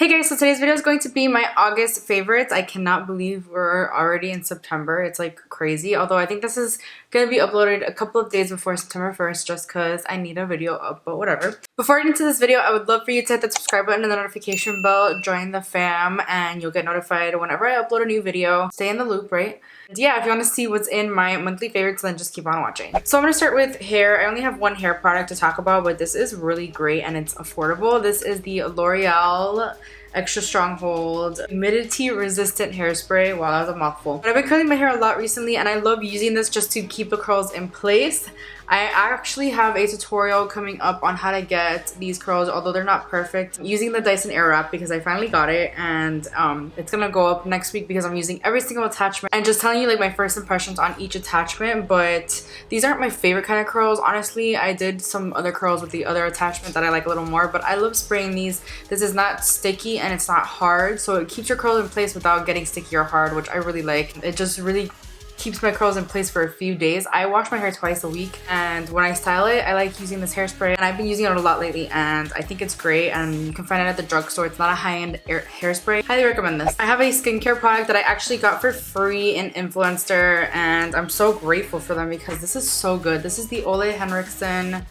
Hey guys, so today's video is going to be my August favorites. I cannot believe we're already in September. It's like crazy. Although I think this is going to be uploaded a couple of days before September 1st just because I need a video up, but whatever. Before I get into this video, I would love for you to hit that subscribe button and the notification bell, join the fam, and you'll get notified whenever I upload a new video. Stay in the loop, right? And yeah, if you want to see what's in my monthly favorites, then just keep on watching. So I'm going to start with hair. I only have one hair product to talk about, but this is really great and it's affordable. This is the L'Oreal Extra Stronghold humidity resistant hairspray. Wow, that was a mouthful. But I've been curling my hair a lot recently and I love using this just to keep the curls in place. I actually have a tutorial coming up on how to get these curls, although they're not perfect, using the Dyson Airwrap because I finally got it, and it's gonna go up next week because I'm using every single attachment and just telling you like my first impressions on each attachment. But these aren't my favorite kind of curls, honestly. I did some other curls with the other attachment that I like a little more, but I love spraying these. This is not sticky and it's not hard, so it keeps your curls in place without getting sticky or hard, which I really like. It just really keeps my curls in place for a few days. I wash my hair twice a week, and when I style it, I like using this hairspray, and I've been using it a lot lately, and I think it's great, and you can find it at the drugstore. It's not a high-end hairspray. Highly recommend this. I have a skincare product that I actually got for free in Influencer, and I'm so grateful for them because this is so good. This is the Henricksen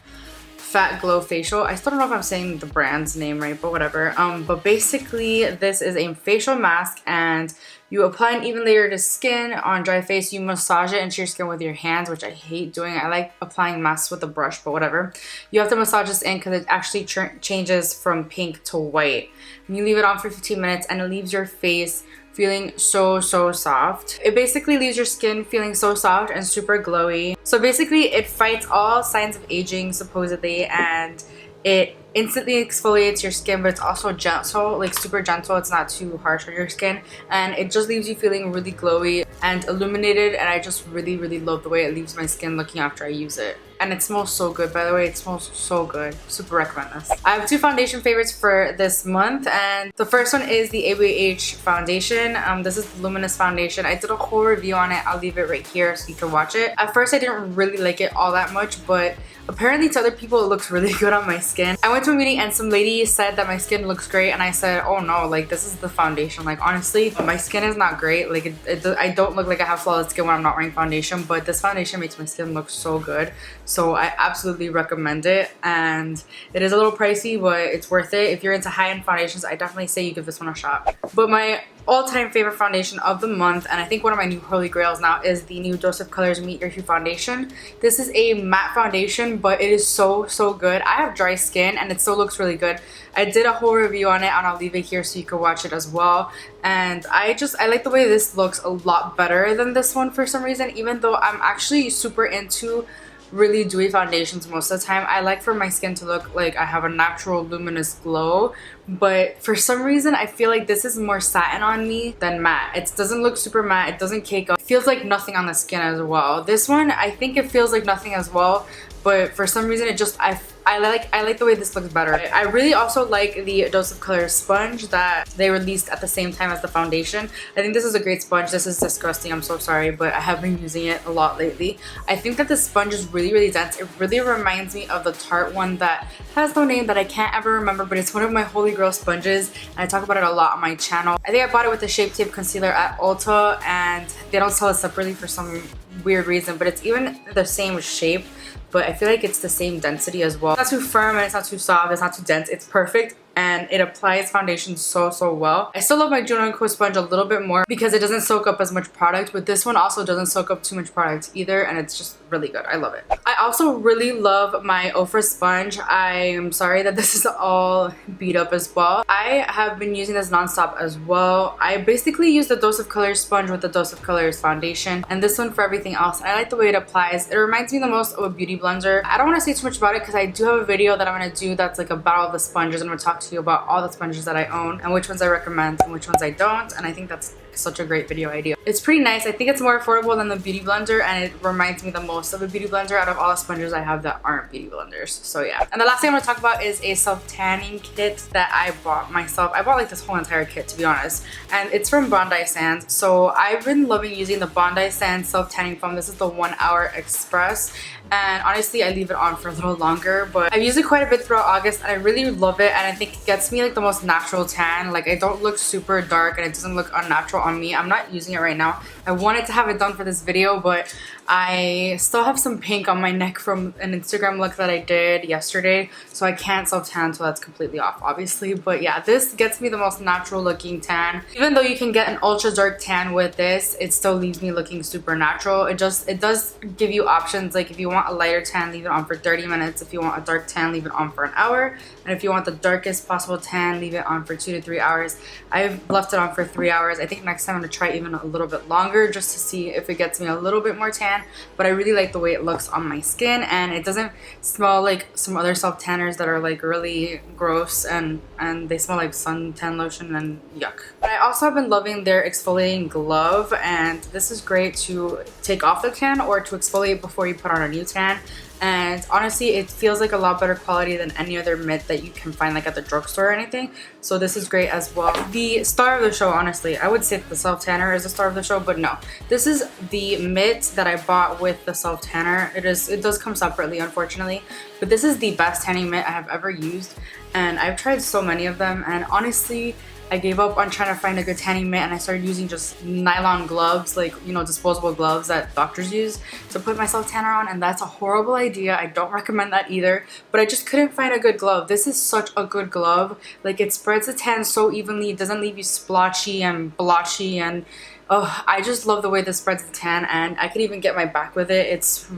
Fat Glow Facial. I still don't know if I'm saying the brand's name right, but whatever. But basically this is a facial mask, and you apply an even layer to skin. On dry face, you massage it into your skin with your hands, which I hate doing. I like applying masks with a brush, but whatever. You have to massage this in because it actually changes from pink to white. And you leave it on for 15 minutes and it leaves your face feeling so soft. It basically leaves your skin feeling so soft and super glowy. So basically it fights all signs of aging supposedly, and it instantly exfoliates your skin, but it's also gentle, like super gentle. It's not too harsh on your skin, and it just leaves you feeling really glowy and illuminated, and I just really love the way it leaves my skin looking after I use it. And it smells so good, by the way. It smells so good. Super recommend this. I have two foundation favorites for this month, and the first one is the Ebates foundation. This is the Luminous foundation. I did a whole review on it. I'll leave it right here so you can watch it. At first, I didn't really like it all that much, but apparently to other people, it looks really good on my skin. I went to a meeting and some lady said that my skin looks great, and I said, oh no, like this is the foundation. Like honestly, my skin is not great. Like I don't look like I have flawless skin when I'm not wearing foundation, but this foundation makes my skin look so good. So I absolutely recommend it, and it is a little pricey, but it's worth it. If you're into high-end foundations, I definitely say you give this one a shot. But my all-time favorite foundation of the month, and I think one of my new holy grails now, is the new Dose of Colors Meet Your Hue foundation. This is a matte foundation, but it is so good. I have dry skin and it still looks really good. I did a whole review on it and I'll leave it here so you can watch it as well. And I like the way this looks a lot better than this one for some reason, even though I'm actually super into really dewy foundations most of the time. I like for my skin to look like I have a natural luminous glow, but for some reason I feel like this is more satin on me than matte. It doesn't look super matte, it doesn't cake up. It feels like nothing on the skin as well. This one, I think it feels like nothing as well, but for some reason it just, I like the way this looks better. I really also like the Dose of Colors sponge that they released at the same time as the foundation. I think this is a great sponge. This is disgusting, I'm so sorry, but I have been using it a lot lately. I think that the sponge is really dense. It really reminds me of the Tarte one that has no name that I can't ever remember, but it's one of my holy grail sponges, and I talk about it a lot on my channel. I think I bought it with the Shape Tape Concealer at Ulta, and they don't sell it separately for some weird reason, but it's even the same shape, but I feel like it's the same density as well. It's not too firm and it's not too soft, it's not too dense, it's perfect, and it applies foundation so well. I still love my Juno & Co sponge a little bit more because it doesn't soak up as much product, but this one also doesn't soak up too much product either, and it's just really good. I love it. I also really love my Ofra sponge. I'm sorry that this is all beat up as well. I have been using this nonstop as well. I basically use the Dose of Colors sponge with the Dose of Colors foundation, and this one for everything else. I like the way it applies. It reminds me the most of a beauty blender. I don't want to say too much about it because I do have a video that I'm going to do that's like about all the sponges. I'm going to talk to you about all the sponges that I own and which ones I recommend and which ones I don't, and I think that's such a great video idea. It's pretty nice. I think it's more affordable than the beauty blender, and it reminds me the most of a beauty blender out of all the sponges I have that aren't beauty blenders. So yeah. And the last thing I'm going to talk about is a self-tanning kit that I bought myself. I bought like this whole entire kit, to be honest, and it's from Bondi Sands. So I've been loving using the Bondi Sands self-tanning foam. This is the 1 Hour Express, and honestly I leave it on for a little longer, but I've used it quite a bit throughout August and I really love it, and I think it gets me like the most natural tan. Like I don't look super dark and it doesn't look unnatural on me. I'm not using it right now. I wanted to have it done for this video, but I still have some pink on my neck from an Instagram look that I did yesterday, so I can't self-tan, so that's completely off obviously. But yeah, this gets me the most natural looking tan. Even though you can get an ultra dark tan with this, it still leaves me looking super natural. It does give you options, like if you want a lighter tan, leave it on for 30 minutes. If you want a dark tan, leave it on for an hour. And if you want the darkest possible tan, leave it on for 2 to 3 hours. I've left it on for 3 hours. I think next time I'm gonna try even a little bit longer just to see if it gets me a little bit more tan. But I really like the way it looks on my skin, and it doesn't smell like some other self tanners that are like really gross and they smell like suntan lotion and yuck. But I also have been loving their exfoliating glove, and this is great to take off the tan or to exfoliate before you put on a new tan. And honestly, it feels like a lot better quality than any other mitt that you can find like at the drugstore or anything. So this is great as well. The star of the show, honestly, I would say the self tanner is the star of the show, but no. This is the mitt that I bought with the self tanner. It does come separately, unfortunately, but this is the best tanning mitt I have ever used, and I've tried so many of them, and honestly I gave up on trying to find a good tanning mitt and I started using just nylon gloves, like, you know, disposable gloves that doctors use to put my self tanner on, and that's a horrible idea. I don't recommend that either, but I just couldn't find a good glove. This is such a good glove. Like, it spreads the tan so evenly. It doesn't leave you splotchy and blotchy, and oh, I just love the way this spreads the tan, and I could even get my back with it. It's a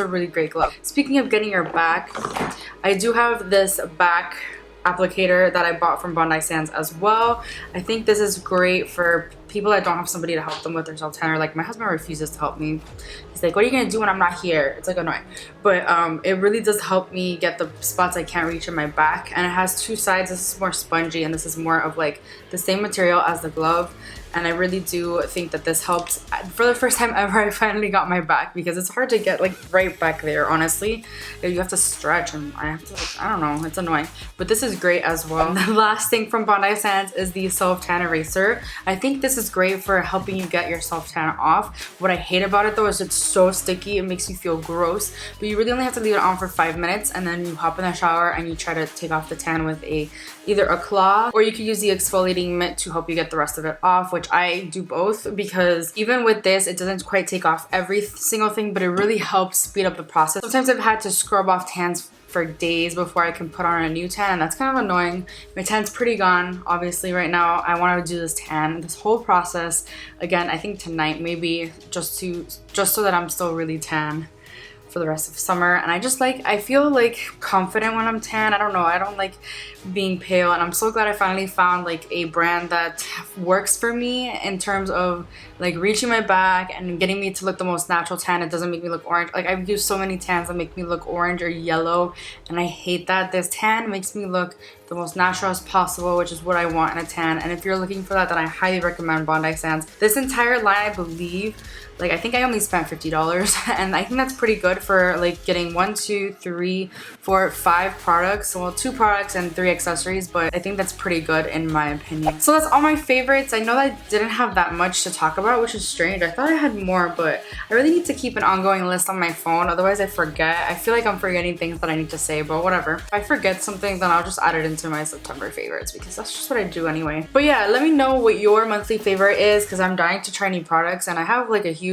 really great glove. Speaking of getting your back, I do have this back applicator that I bought from Bondi Sands as well. I think this is great for people that don't have somebody to help them with their self tanner. Like, my husband refuses to help me. He's like, what are you gonna do when I'm not here? It's like annoying, but it really does help me get the spots I can't reach in my back. And it has two sides. This is more spongy and this is more of like the same material as the glove, and I really do think that this helps. For the first time ever, I finally got my back, because it's hard to get like right back there, honestly. You have to stretch and I have to, like, I don't know, it's annoying, but this is great as well. And the last thing from Bondi Sands is the self tan eraser. I think this is great for helping you get your self tan off. What I hate about it though is it's so sticky, it makes you feel gross, but you really only have to leave it on for 5 minutes, and then you hop in the shower and you try to take off the tan with either a cloth, or you could use the exfoliating mitt to help you get the rest of it off, which I do both, because even with this, it doesn't quite take off every single thing, but it really helps speed up the process. Sometimes I've had to scrub off tans for days before I can put on a new tan, and that's kind of annoying. My tan's pretty gone, obviously, right now. I want to do this tan, this whole process again, I think tonight, maybe, just so that I'm still really tan for the rest of summer. And I feel like confident when I'm tan. I don't know, I don't like being pale, and I'm so glad I finally found like a brand that works for me in terms of like reaching my back and getting me to look the most natural tan. It doesn't make me look orange. Like, I've used so many tans that make me look orange or yellow, and I hate that. This tan makes me look the most natural as possible, which is what I want in a tan. And if you're looking for that, then I highly recommend Bondi Sands. This entire line, I believe, like, I think I only spent $50, and I think that's pretty good for like getting 1, 2, 3, 4, 5 products. Well, 2 products and 3 accessories, but I think that's pretty good in my opinion. So that's all my favorites. I know that I didn't have that much to talk about, which is strange. I thought I had more, but I really need to keep an ongoing list on my phone, otherwise I forget. I feel like I'm forgetting things that I need to say, but whatever. If I forget something, then I'll just add it into my September favorites, because that's just what I do anyway. But yeah, let me know what your monthly favorite is, because I'm dying to try new products, and I have like a huge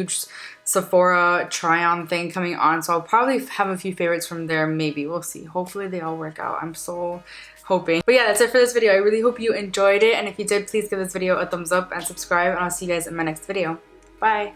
Sephora try-on thing coming on, so I'll probably have a few favorites from there. Maybe, we'll see. Hopefully they all work out. I'm so hoping. But yeah, that's it for this video. I really hope you enjoyed it, and if you did, please give this video a thumbs up and subscribe, and I'll see you guys in my next video. Bye.